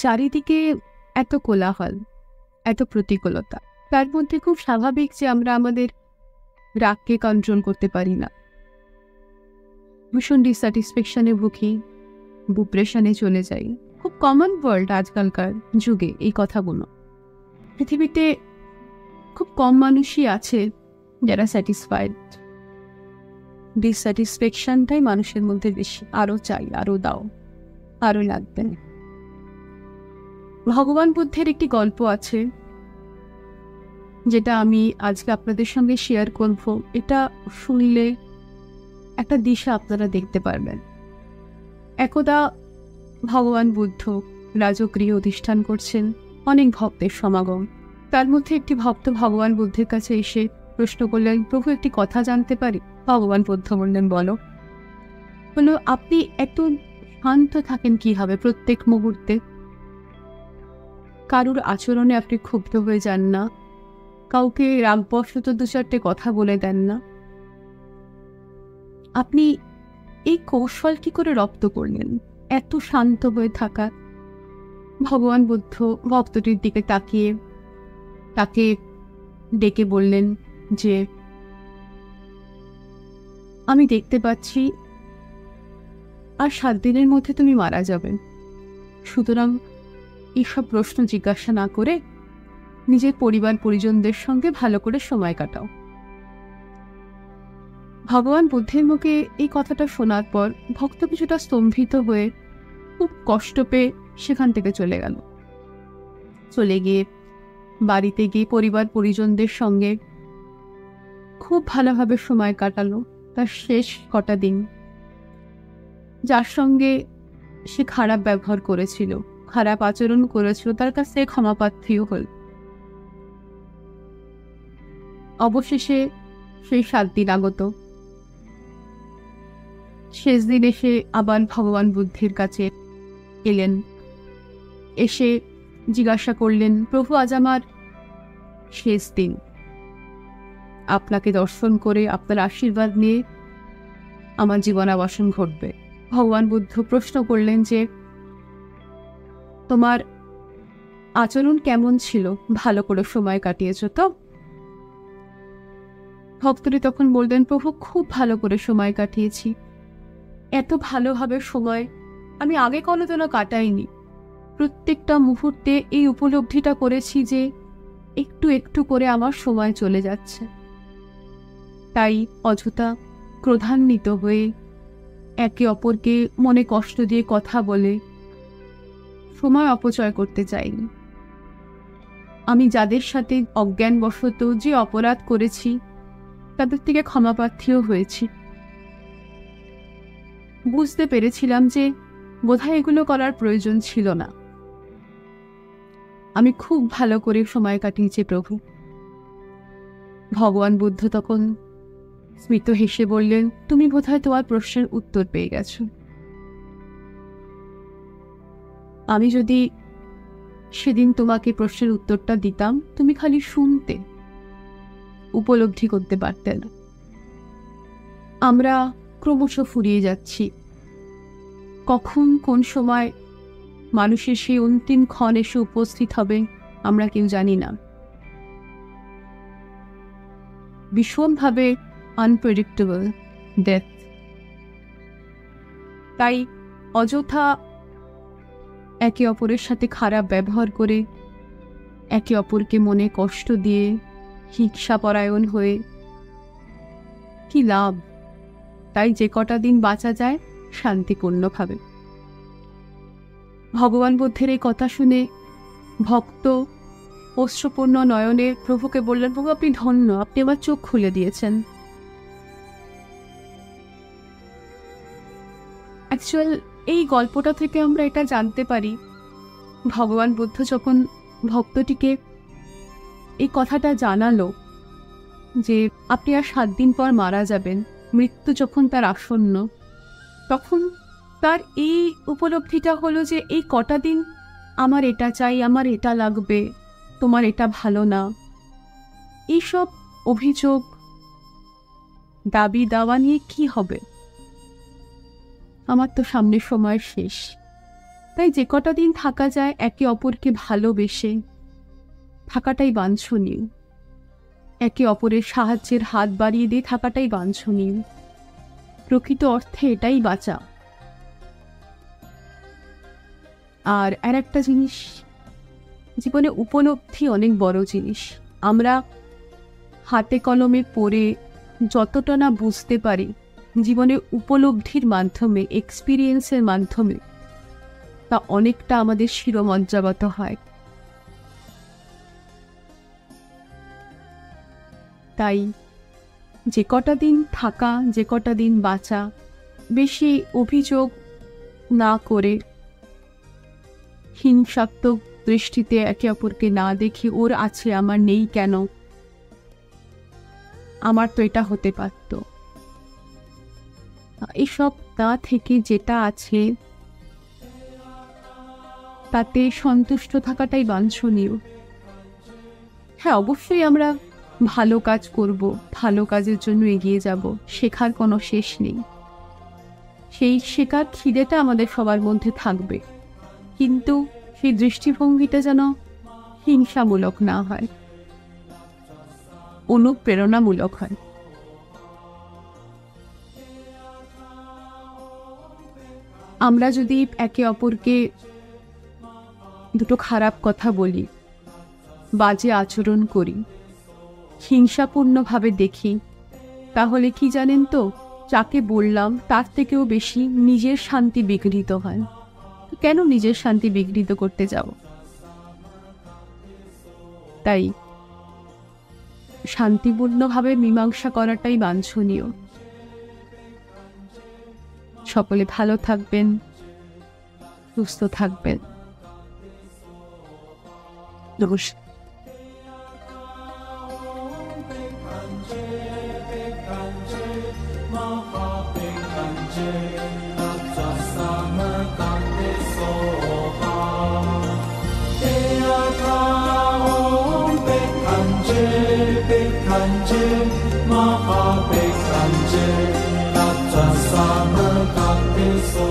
চারিদিকে এত কোলাহল, এত প্রতিকূলতা, তার মধ্যে খুব স্বাভাবিক যে আমরা আমাদের রাগকে কন্ট্রোল করতে পারি না। ভীষণ ডিস্যাটিসফ্যাকশনে ভুগি, ডিপ্রেশনে চলে যাই। খুব কমন ওয়ার্ল্ড আজকালকার যুগে এই কথাগুলো। পৃথিবীতে খুব কম মানুষই আছে যারা স্যাটিসফাইড। ডিস্যাটিসফ্যাকশনটাই মানুষের মধ্যে বেশি। আরও চাই, আরও দাও, আরও লাগবে। ভগবান বুদ্ধের একটি গল্প আছে যেটা আমি আজকে আপনাদের সঙ্গে শেয়ার করব। এটা শুনলে একটা দিশা আপনারা দেখতে পারবেন। একদা ভগবান বুদ্ধ রাজগৃহে অধিষ্ঠান করছেন, অনেক ভক্তের সমাগম। তার মধ্যে একটি ভক্ত ভগবান বুদ্ধের কাছে এসে প্রশ্ন করলেন, প্রভু একটি কথা জানতে পারি? ভগবান বুদ্ধ বললেন, বলো। বলল, আপনি একটু শান্ত থাকেন কিভাবে প্রত্যেক মুহূর্তে? কারুর আচরণে আপনি ক্ষুব্ধ হয়ে যান না, কাউকে রাগবশত দু চারটে কথা বলে দেন না, আপনি এই কৌশল কি করে রপ্ত করলেন এত শান্ত হয়ে থাকা? ভগবান বুদ্ধ ভক্তটির দিকে তাকিয়ে তাকে ডেকে বললেন যে, আমি দেখতে পাচ্ছি আর 7 দিনের মধ্যে তুমি মারা যাবে, সুতরাং এইসব প্রশ্ন জিজ্ঞাসা না করে নিজের পরিবার পরিজনদের সঙ্গে ভালো করে সময় কাটাও। ভগবান বুদ্ধের মুখে এই কথাটা শোনার পর ভক্ত কিছুটা স্তম্ভিত হয়ে খুব কষ্ট পেয়ে সেখান থেকে চলে গেল। চলে গিয়ে বাড়িতে গিয়ে পরিবার পরিজনদের সঙ্গে খুব ভালোভাবে সময় কাটালো। তার শেষ কটা দিন যার সঙ্গে সে খারাপ ব্যবহার করেছিল, খারাপ আচরণ করেছিল, তার কাছ থেকে ক্ষমাপ্রার্থীও হল। অবশেষে সেই 7 দিন আগত। শেষ দিন এসে আবার ভগবান বুদ্ধের কাছে এলেন। এসে জিজ্ঞাসা করলেন, প্রভু আজ আমার শেষ দিন, আপনাকে দর্শন করে আপনার আশীর্বাদ নিয়ে আমার জীবনাবসান ঘটবে। ভগবান বুদ্ধ প্রশ্ন করলেন যে, তোমার আচরণ কেমন ছিল? ভালো করে সময় কাটিয়েছ তো? ভক্তটি তখন বললেন, প্রভু খুব ভালো করে সময় কাটিয়েছি, এত ভালোভাবে সময় আমি আগে কোনোদিনও কাটাইনি। প্রত্যেকটা মুহূর্তে এই উপলব্ধিটা করেছি যে একটু একটু করে আমার সময় চলে যাচ্ছে। তাই অযথা ক্রোধান্বিত হয়ে একে অপরকে মনে কষ্ট দিয়ে কথা বলে সময় অপচয় করতে চাইনি। আমি যাদের সাথে অজ্ঞানবশত যে অপরাধ করেছি তাদের থেকে ক্ষমাপ্রার্থীও হয়েছি। বুঝতে পেরেছিলাম যে বোধহয় এগুলো করার প্রয়োজন ছিল না। আমি খুব ভালো করে সময় কাটিয়েছি প্রভু। ভগবান বুদ্ধ তখন স্মিত হেসে বললেন, তুমি বোধহয় তোমার প্রশ্নের উত্তর পেয়ে গেছো। আমি যদি সেদিন তোমাকে প্রশ্নের উত্তরটা দিতাম, তুমি খালি শুনতে, উপলব্ধি করতে পারতে না। আমরা ক্রমশ ফুরিয়ে যাচ্ছি। কখন কোন সময় মানুষের সেই অন্তিম ক্ষণ এসে উপস্থিত হবে আমরা কেউ জানি না। ভীষণভাবে আনপ্রেডিক্টেবল ডেথ। তাই অযথা একে অপরের সাথে খারাপ ব্যবহার করে, একে অপরকে মনে কষ্ট দিয়ে, হিংসাপরায়ণ হয়ে কি লাভ? তাই যে কটা দিন বাঁচা যায় শান্তিপূর্ণভাবে। ভগবান বুদ্ধের এই কথা শুনে ভক্ত অশ্রুপূর্ণ নয়নে প্রভুকে বললেন, প্রভু আপনি ধন্য, আপনি আমার চোখ খুলে দিয়েছেন। অ্যাকচুয়াল এই গল্পটা থেকে আমরা এটা জানতে পারি, ভগবান বুদ্ধ যখন ভক্তটিকে এই কথাটা জানালো যে আপনি আর 7 দিন পর মারা যাবেন, মৃত্যু যখন তার আসন্ন, তখন তার এই উপলব্ধিটা হলো যে এই কটা দিন আমার এটা চাই, আমার এটা লাগবে, তোমার এটা ভালো না, এইসব অভিযোগ দাবি দাওয়া নিয়ে কি হবে? আমার তো সামনের সময় শেষ, তাই যে কটা দিন থাকা যায় একে অপরকে ভালোবেসে থাকাটাই বাঞ্ছনীয়, একে অপরের সাহায্যের হাত বাড়িয়ে দিয়ে থাকাটাই বাঞ্ছনীয়। প্রকৃত অর্থে এটাই বাঁচা। আর একটা জিনিস, জীবনে উপলব্ধি অনেক বড় জিনিস। আমরা হাতে কলমে পড়ে যতটা না বুঝতে পারি, জীবনে উপলব্ধির মাধ্যমে, এক্সপিরিয়েন্সের মাধ্যমে তা অনেকটা আমাদের শিরোমজ্জাগত হয়। তাই যে কটা দিন থাকা, যে কটা দিন বাঁচা, বেশি অভিযোগ না করে, হিংসাত্মক দৃষ্টিতে একে অপরকে না দেখে ওর আছে আমার নেই কেন, আমার তো এটা হতে পারত, এসব না থেকে যেটা আছে তাতে সন্তুষ্ট থাকাটাই বাঞ্ছনীয়। হ্যাঁ, অবশ্যই আমরা ভালো কাজ করব, ভালো কাজের জন্য এগিয়ে যাব, শেখার কোনো শেষ নেই। সেই শেখার খিদেটা আমাদের সবার মধ্যে থাকবে, কিন্তু সেই দৃষ্টিভঙ্গিটা যেন হিংসামূলক না হয়, অনুপ্রেরণামূলক হয়। আমরা যদি একে অপরকে দুটো খারাপ কথা বলি, বাজে আচরণ করি, হিংসাপূর্ণভাবে দেখি, তাহলে কি জানেন তো, যাকে বললাম তার থেকেও বেশি নিজের শান্তি বিঘ্নিত হয়। কেন নিজের শান্তি বিঘ্নিত করতে যাও? তাই শান্তিপূর্ণভাবে মীমাংসা করাটাই বাঞ্ছনীয়। সকলে ভালো থাকবেন, সুস্থ থাকবেন। নমস্কার। Maha Bekanje, Raja Sama Kate So